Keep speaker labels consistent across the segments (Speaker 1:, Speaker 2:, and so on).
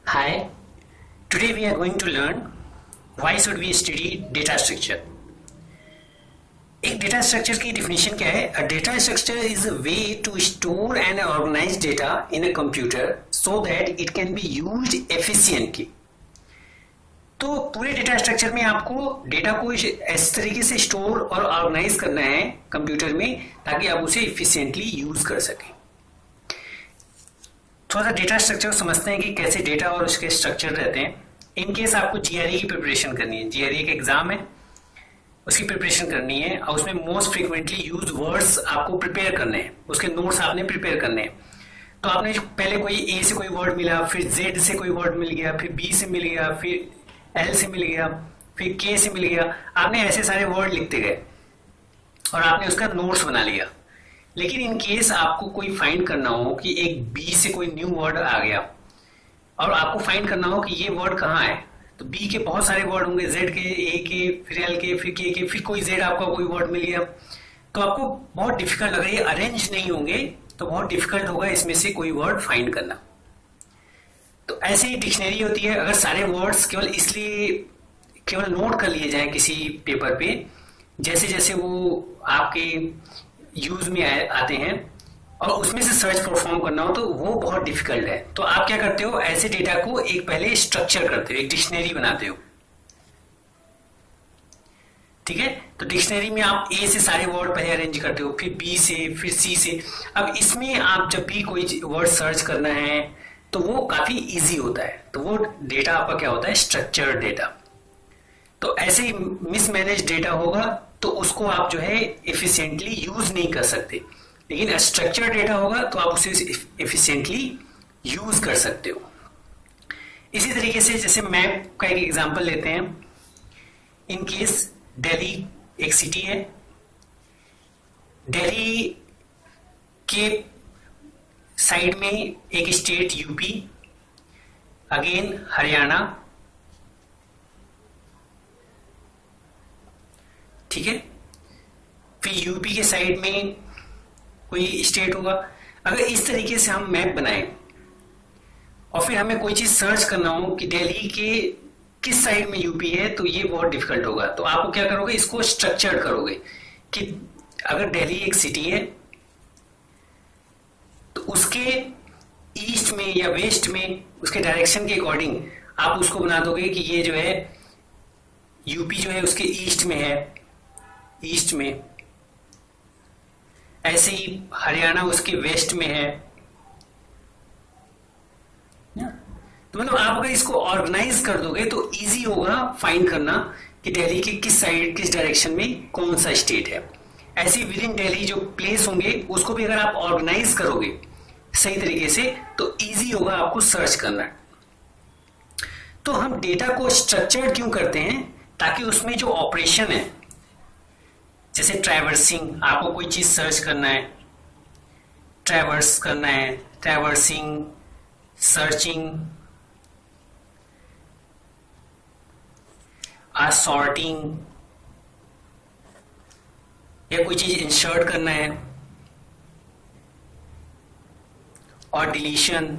Speaker 1: Hi, today we are going to learn why should we study data structure. एक data structure की definition क्या है? A data structure is a way to store and organize data in a computer so that it can be used efficiently. तो पूरे data structure में आपको data को इस तरीके से स्टोर और ऑर्गेनाइज करना है कंप्यूटर में ताकि आप उसे इफिशिएंटली यूज कर सकें. थोड़ा सा डेटा स्ट्रक्चर समझते हैं कि कैसे डेटा और उसके स्ट्रक्चर रहते हैं. इन केस आपको जीआरई की प्रिपरेशन करनी है. जीआरई एक एग्जाम है, उसकी प्रिपरेशन करनी है और उसमें मोस्ट फ्रीक्वेंटली यूज वर्ड्स आपको प्रिपेयर करने हैं, उसके नोट्स आपने प्रिपेयर करने हैं. तो आपने पहले कोई ए से कोई वर्ड मिला, फिर जेड से कोई वर्ड मिल गया, फिर बी से मिल गया, फिर एल से मिल गया, फिर के से मिल गया. आपने ऐसे सारे वर्ड लिखते गए और आपने उसका नोट्स बना लिया. लेकिन इन केस आपको कोई फाइंड करना हो कि एक बी से कोई न्यू वर्ड आ गया और आपको फाइंड करना हो कि ये वर्ड कहाँ है, तो बी के बहुत सारे वर्ड होंगे, जेड के, ए के, फिर एल के, फिर के, फिर कोई जेड आपका कोई वर्ड मिल गया, तो आपको बहुत डिफिकल्ट अगर ये अरेंज नहीं होंगे तो बहुत डिफिकल्ट होगा इसमें से कोई वर्ड फाइंड करना. तो ऐसे ही डिक्शनरी होती है. अगर सारे वर्ड्स केवल इसलिए केवल नोट कर लिए जाएं किसी पेपर पे, जैसे जैसे वो आपके यूज में आते हैं और उसमें से सर्च परफॉर्म करना हो तो वो बहुत डिफिकल्ट है. तो आप क्या करते हो, ऐसे डेटा को एक पहले स्ट्रक्चर करते हो, एक डिक्शनरी बनाते हो. ठीक है, तो डिक्शनरी में आप ए से सारे वर्ड पहले अरेंज करते हो, फिर बी से, फिर सी से. अब इसमें आप जब भी कोई वर्ड सर्च करना है तो वो काफी इजी होता है. तो वो डेटा आपका क्या होता है, स्ट्रक्चर्ड डेटा. तो ऐसे ही मिसमैनेज डेटा होगा तो उसको आप जो है एफिशिएंटली यूज नहीं कर सकते. लेकिन स्ट्रक्चर डेटा होगा तो आप उसे एफिशिएंटली यूज कर सकते हो. इसी तरीके से जैसे मैप का एक एग्जांपल लेते हैं. इन केस दिल्ली एक सिटी है, दिल्ली के साइड में एक स्टेट यूपी, अगेन हरियाणा, ठीक है, फिर यूपी के साइड में कोई स्टेट होगा. अगर इस तरीके से हम मैप बनाएं और फिर हमें कोई चीज सर्च करना हो कि दिल्ली के किस साइड में यूपी है, तो ये बहुत डिफिकल्ट होगा. तो आप क्या करोगे, इसको स्ट्रक्चर्ड करोगे कि अगर दिल्ली एक सिटी है तो उसके ईस्ट में या वेस्ट में उसके डायरेक्शन के अकॉर्डिंग आप उसको बना दोगे कि ये जो है यूपी जो है उसके ईस्ट में है, ईस्ट में. ऐसे ही हरियाणा उसके वेस्ट में है. तो मतलब आप अगर इसको ऑर्गेनाइज कर दोगे तो इजी होगा फाइंड करना कि दिल्ली के किस साइड, किस डायरेक्शन में कौन सा स्टेट है. ऐसे विद इन दिल्ली जो प्लेस होंगे उसको भी अगर आप ऑर्गेनाइज करोगे सही तरीके से तो इजी होगा आपको सर्च करना. तो हम डेटा को स्ट्रक्चर्ड क्यों करते हैं, ताकि उसमें जो ऑपरेशन है, जैसे ट्रैवर्सिंग, आपको कोई चीज सर्च करना है, ट्रैवर्स करना है, ट्रैवर्सिंग, सर्चिंग, सॉर्टिंग, या कोई चीज इंसर्ट करना है, और डिलीशन.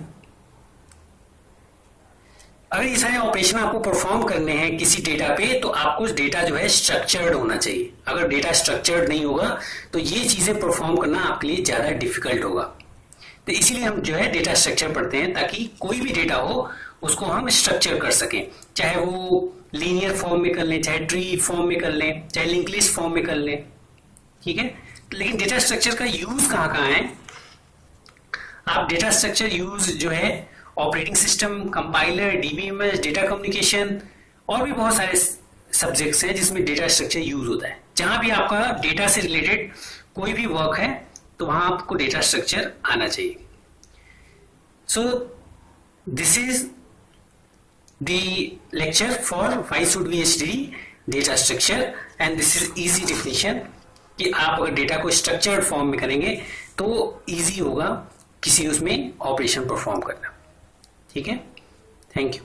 Speaker 1: अगर ये सारे ऑपरेशन आपको परफॉर्म करने हैं किसी डेटा पे तो आपको डेटा जो है स्ट्रक्चर्ड होना चाहिए. अगर डेटा स्ट्रक्चर्ड नहीं होगा तो ये चीजें परफॉर्म करना आपके लिए ज्यादा डिफिकल्ट होगा. तो इसीलिए हम जो है डेटा स्ट्रक्चर पढ़ते हैं ताकि कोई भी डेटा हो उसको हम स्ट्रक्चर कर सकें. चाहे वो लीनियर फॉर्म में कर लें, चाहे ट्री फॉर्म में कर लें, चाहे लिंक लिस्ट फॉर्म में कर लें. ठीक है, लेकिन डेटा स्ट्रक्चर का यूज कहाँ कहाँ है? आप डेटा स्ट्रक्चर यूज जो है operating system, compiler, DBMS, data communication और भी बहुत सारे सब्जेक्ट्स हैं जिसमें डेटा स्ट्रक्चर यूज होता है. जहां भी आपका डेटा से रिलेटेड कोई भी वर्क है तो वहां आपको डेटा स्ट्रक्चर आना चाहिए. So this is the lecture for why should we study data structure and this is easy definition कि आप अगर डेटा को स्ट्रक्चर्ड फॉर्म में करेंगे तो इजी होगा किसी उसमें ऑपरेशन परफॉर्म करना. ठीक है, थैंक यू.